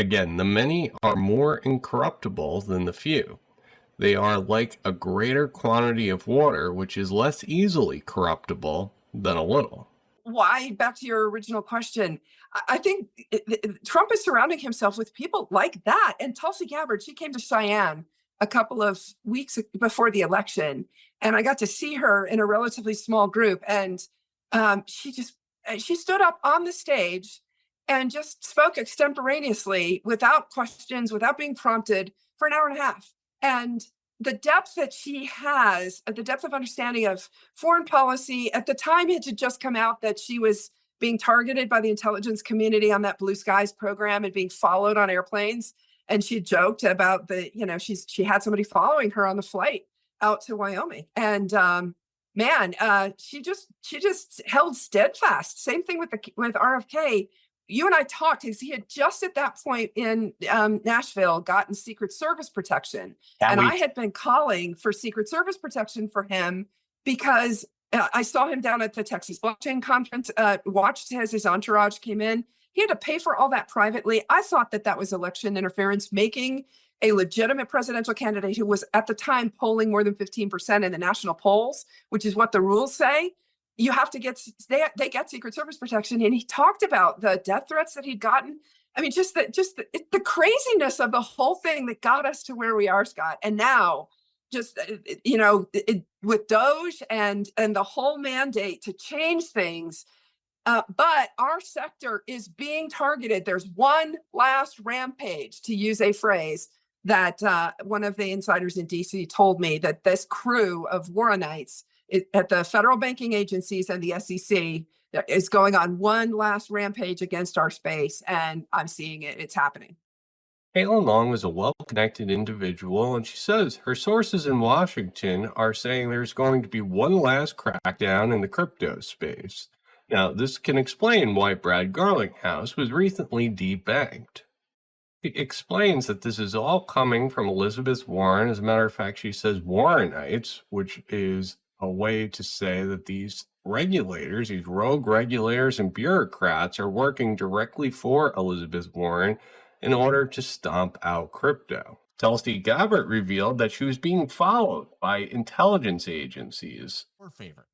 Again, the many are more incorruptible than the few. They are like a greater quantity of water, which is less easily corruptible than a little. Why, back to your original question, I think Trump is surrounding himself with people like that. And Tulsi Gabbard, she came to Cheyenne a couple of weeks before the election, and I got to see her in a relatively small group. And she stood up on the stage and just spoke extemporaneously without questions, without being prompted, for an hour and a half. And the depth that she has, the depth of understanding of foreign policy, at the time it had just come out that she was being targeted by the intelligence community on that Blue Skies program and being followed on airplanes. And she joked about she had somebody following her on the flight out to Wyoming. And she just held steadfast. Same thing with RFK. You and I talked because he had just at that point in Nashville gotten Secret Service protection. I had been calling for Secret Service protection for him because I saw him down at the Texas Blockchain Conference, watched as his entourage came in. He had to pay for all that privately. I thought that was election interference, making a legitimate presidential candidate who was at the time polling more than 15% in the national polls, which is what the rules say. You have to they get Secret Service protection. And he talked about the death threats that he'd gotten. I mean, just the craziness of the whole thing that got us to where we are, Scott. And now with Doge and the whole mandate to change things. But our sector is being targeted. There's one last rampage, to use a phrase that one of the insiders in DC told me, that this crew of Warrenites at the federal banking agencies and the SEC is going on one last rampage against our space. And I'm seeing it. It's happening. Caitlin Long is a well-connected individual, and she says her sources in Washington are saying there's going to be one last crackdown in the crypto space. Now, this can explain why Brad Garlinghouse was recently debanked. He explains that this is all coming from Elizabeth Warren. As a matter of fact, she says Warrenites, which is a way to say that these regulators, these rogue regulators and bureaucrats, are working directly for Elizabeth Warren in order to stomp out crypto. Tulsi Gabbard revealed that she was being followed by intelligence agencies. Her favorite.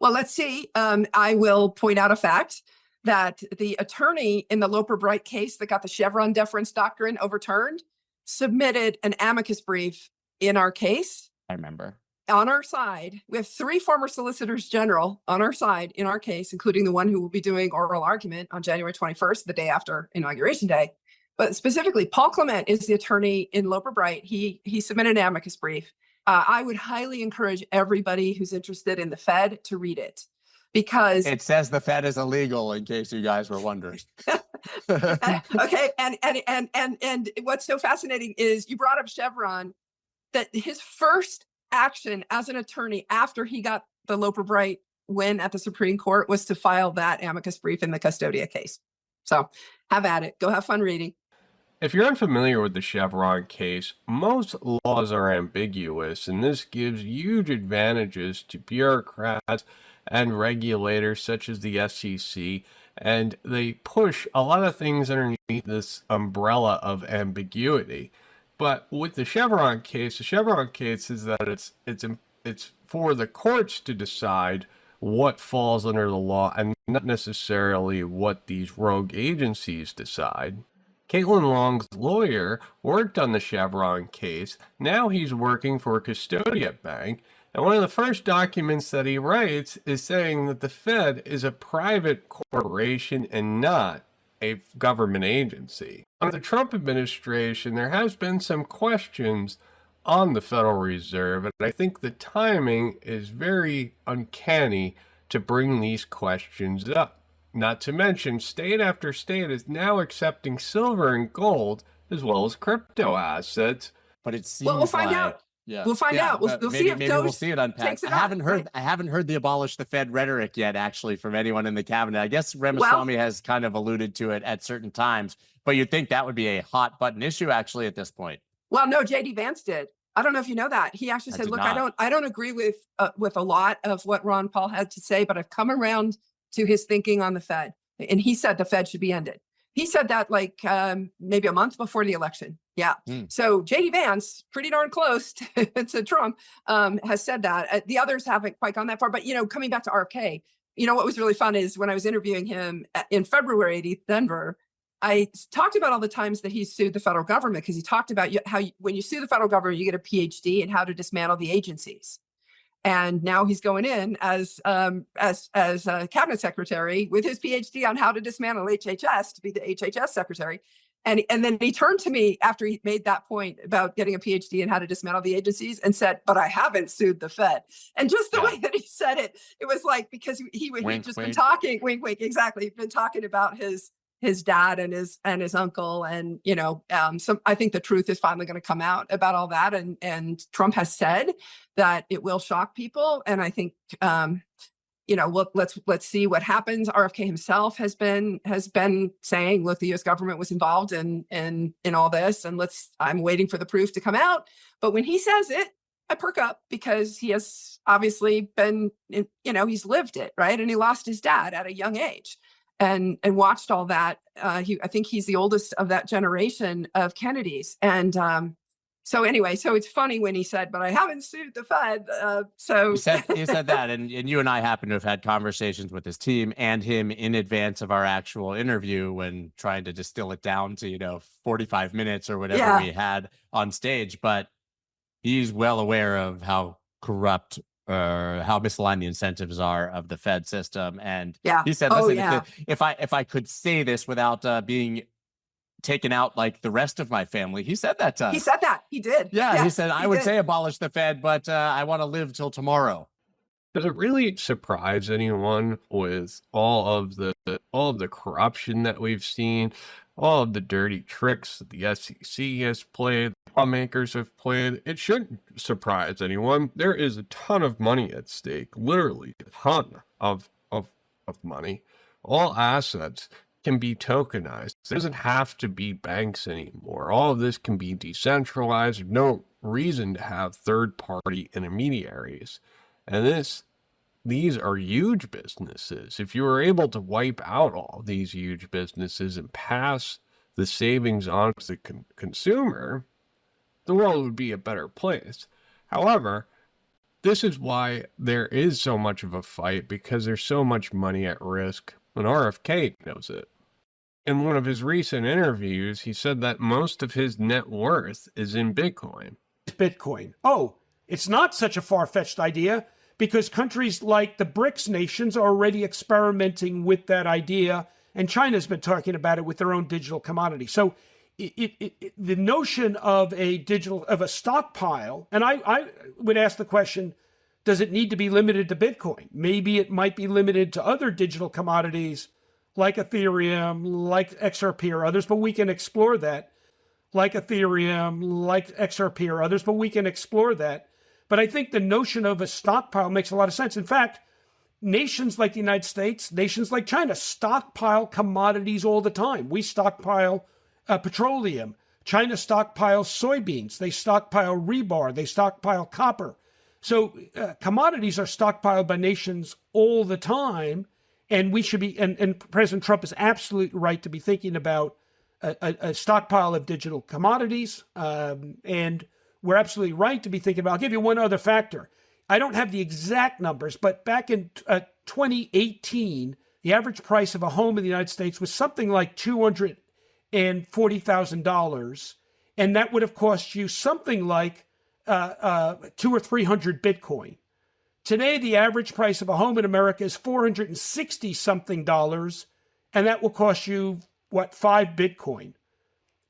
Well, let's see. I will point out a fact that the attorney in the Loper Bright case that got the Chevron deference doctrine overturned submitted an amicus brief in our case. I remember. On our side, we have 3 former solicitors general on our side in our case, including the one who will be doing oral argument on January 21st, the day after Inauguration Day. But specifically, Paul Clement is the attorney in Loper Bright. He submitted an amicus brief. I would highly encourage everybody who's interested in the Fed to read it, because it says the Fed is illegal, in case you guys were wondering. Okay, and what's so fascinating is you brought up Chevron, that his first action as an attorney after he got the Loper Bright win at the Supreme Court was to file that amicus brief in the Custodia case. So have at it. Go have fun reading. If you're unfamiliar with the Chevron case, most laws are ambiguous, and this gives huge advantages to bureaucrats and regulators such as the SEC, and they push a lot of things underneath this umbrella of ambiguity. But with the Chevron case is that it's for the courts to decide what falls under the law and not necessarily what these rogue agencies decide. Caitlin Long's lawyer worked on the Chevron case. Now he's working for Custodia Bank. And one of the first documents that he writes is saying that the Fed is a private corporation and not a government agency. Under the Trump administration, there has been some questions on the Federal Reserve, and I think the timing is very uncanny to bring these questions up. Not to mention, state after state is now accepting silver and gold as well as crypto assets. But it seems we'll find out. Yeah, we'll find out. We'll see if we'll see it unpacked. I haven't heard the abolish the Fed rhetoric yet, actually, from anyone in the cabinet. I guess Ramaswamy has kind of alluded to it at certain times, but you'd think that would be a hot button issue actually at this point. Well, no, JD Vance did. I don't know if you know that. He actually said, "Look, I don't agree with a lot of what Ron Paul had to say, but I've come around to his thinking on the Fed." And he said the Fed should be ended. He said that like maybe a month before the election. Yeah. So JD Vance, pretty darn close to Trump, has said that. The others haven't quite gone that far. But, coming back to RFK, what was really fun is when I was interviewing him in February at Denver, I talked about all the times that he sued the federal government, because he talked about how when you sue the federal government, you get a PhD in how to dismantle the agencies. And now he's going in as a cabinet secretary with his PhD on how to dismantle HHS to be the HHS secretary. And then he turned to me after he made that point about getting a PhD in how to dismantle the agencies and said, "But I haven't sued the Fed." And just the way that he said it, it was like, because he'd just been talking, wink, wink, exactly. He'd been talking about his dad and his uncle, and so I think the truth is finally going to come out about all that, and Trump has said that it will shock people, and I think let's see what happens. RFK himself has been saying, look, the U.S. government was involved in all this, and I'm waiting for the proof to come out. But when he says it, I perk up, because he has obviously been, he's lived it, right? And he lost his dad at a young age. And watched all that. I think he's the oldest of that generation of Kennedys. And so anyway, so it's funny when he said, "But I haven't sued the Fed." So he said that, and you and I happen to have had conversations with his team and him in advance of our actual interview, when trying to distill it down to 45 minutes or whatever we had on stage. But he's well aware of how corrupt or how misaligned the incentives are of the Fed system. And he said, listen, if I could say this without being taken out like the rest of my family, he said that to us. He said that. He did. Yeah, he said, I would say abolish the Fed, but I want to live till tomorrow. Does it really surprise anyone with all of the corruption that we've seen, all of the dirty tricks that the SEC has played, lawmakers have played? It shouldn't surprise anyone. There is a ton of money at stake, literally a ton of money. All assets can be tokenized. It doesn't have to be banks anymore. All of this can be decentralized. There's no reason to have third-party intermediaries. And these are huge businesses. If you were able to wipe out all these huge businesses and pass the savings on to the consumer, the world would be a better place. However, this is why there is so much of a fight, because there's so much money at risk, and RFK knows it. In one of his recent interviews, he said that most of his net worth is in Bitcoin. Bitcoin. Oh, it's not such a far-fetched idea, because countries like the BRICS nations are already experimenting with that idea, and China's been talking about it with their own digital commodity. So the notion of a stockpile, and I would ask the question, does it need to be limited to Bitcoin? Maybe it might be limited to other digital commodities like Ethereum, like XRP or others, but we can explore that. Like Ethereum, like XRP or others, but we can explore that. But I think the notion of a stockpile makes a lot of sense. In fact, nations like the United States, nations like China stockpile commodities all the time. We stockpile petroleum. China stockpiles soybeans. They stockpile rebar. They stockpile copper. So commodities are stockpiled by nations all the time. And we should be, and President Trump is absolutely right to be thinking about a stockpile of digital commodities. And we're absolutely right to be thinking about, I'll give you one other factor. I don't have the exact numbers, but back in 2018, the average price of a home in the United States was something like $240,000. And that would have cost you something like 200 or 300 Bitcoin. Today, the average price of a home in America is $460 something, and that will cost you, 5 Bitcoin.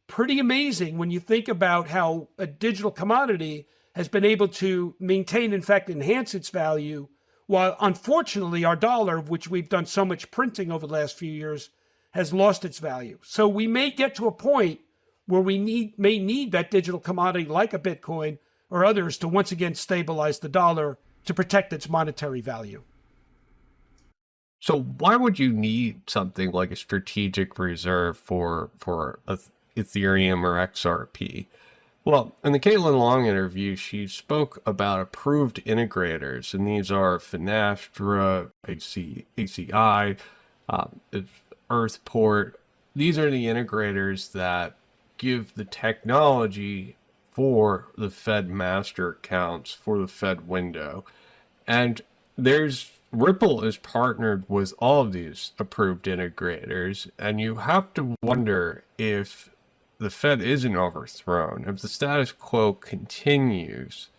Pretty amazing when you think about how a digital commodity has been able to maintain, in fact, enhance its value, while unfortunately our dollar, of which we've done so much printing over the last few years, has lost its value. So we may get to a point where we may need that digital commodity like a Bitcoin or others to once again stabilize the dollar to protect its monetary value. So why would you need something like a strategic reserve for Ethereum or XRP? Well, in the Caitlin Long interview, she spoke about approved integrators, and these are Finastra, ACI, Earthport. these are the integrators that give the technology for the Fed master accounts for the Fed window. And Ripple is partnered with all of these approved integrators, and you have to wonder if the Fed isn't overthrown, if the status quo continues,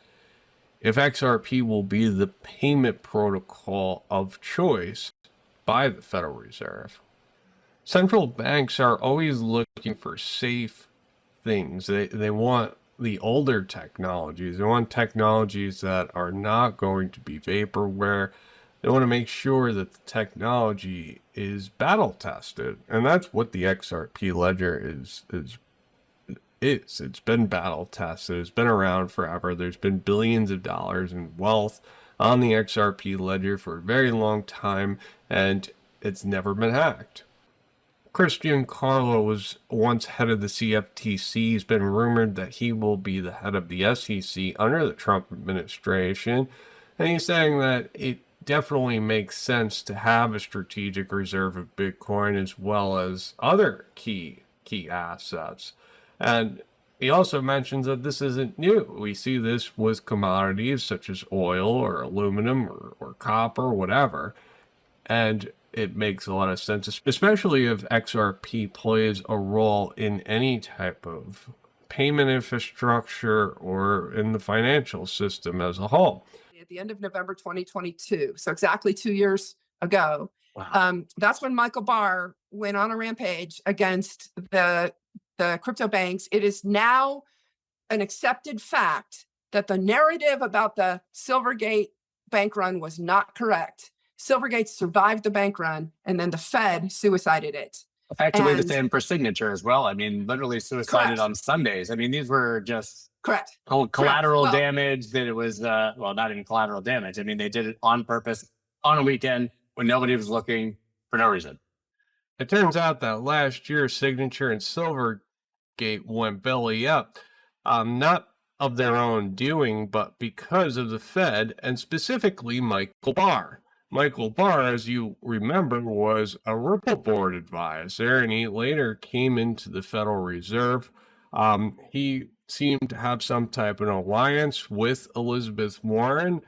if XRP will be the payment protocol of choice by the Federal Reserve. Central banks are always looking for safe things. They want the older technologies. They want technologies that are not going to be vaporware. They want to make sure that the technology is battle tested. And that's what the XRP ledger is. It's been battle tested. It's been around forever. There's been billions of dollars in wealth on the XRP ledger for a very long time, and it's never been hacked. Christian Carlo was once head of the CFTC. He's been rumored that he will be the head of the SEC under the Trump administration. And he's saying that it definitely makes sense to have a strategic reserve of Bitcoin as well as other key assets. And he also mentions that this isn't new. We see this with commodities such as oil or aluminum or copper, or whatever. And it makes a lot of sense, especially if XRP plays a role in any type of payment infrastructure or in the financial system as a whole. At the end of November 2022, so exactly 2 years ago, Wow. that's when Michael Barr went on a rampage against the crypto banks. It is now an accepted fact that the narrative about the Silvergate bank run was not correct. Silvergate survived the bank run, and then the Fed suicided it. Actually, the And- same for Signature as well. I mean, literally suicided Correct. on Sundays. I mean, these were just Correct. collateral Well- damage that it was, well, not even collateral damage. I mean, they did it on purpose on a weekend when nobody was looking for no reason. It turns out that last year, Signature and Silvergate went belly up, not of their own doing, but because of the Fed and specifically Michael Barr. Michael Barr, as you remember, was a Ripple board advisor, and he later came into the Federal Reserve. He seemed to have some type of alliance with Elizabeth Warren.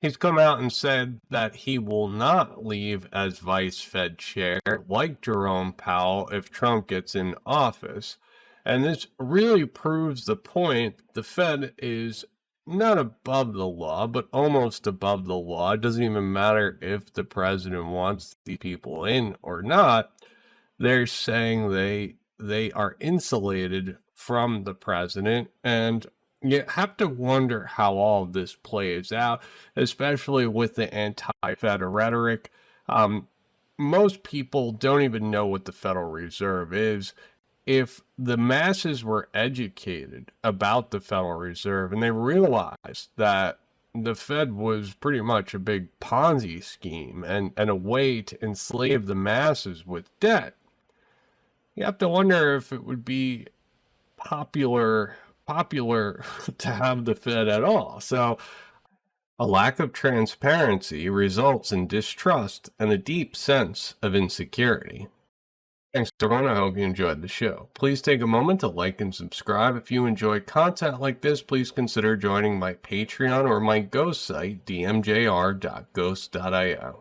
He's come out and said that he will not leave as vice Fed chair like Jerome Powell if Trump gets in office. And this really proves the point the Fed is not above the law, but almost above the law. It doesn't even matter if the president wants the people in or not. They're saying they are insulated from the president, and you have to wonder how all of this plays out, especially with the anti-Fed rhetoric. Most people don't even know what the Federal Reserve is. If the masses were educated about the Federal Reserve and they realized that the Fed was pretty much a big Ponzi scheme and a way to enslave the masses with debt, you have to wonder if it would be popular to have the Fed at all. So a lack of transparency results in distrust and a deep sense of insecurity. Thanks, everyone. I hope you enjoyed the show. Please take a moment to like and subscribe. If you enjoy content like this, please consider joining my Patreon or my Ghost site, dmjr.ghost.io.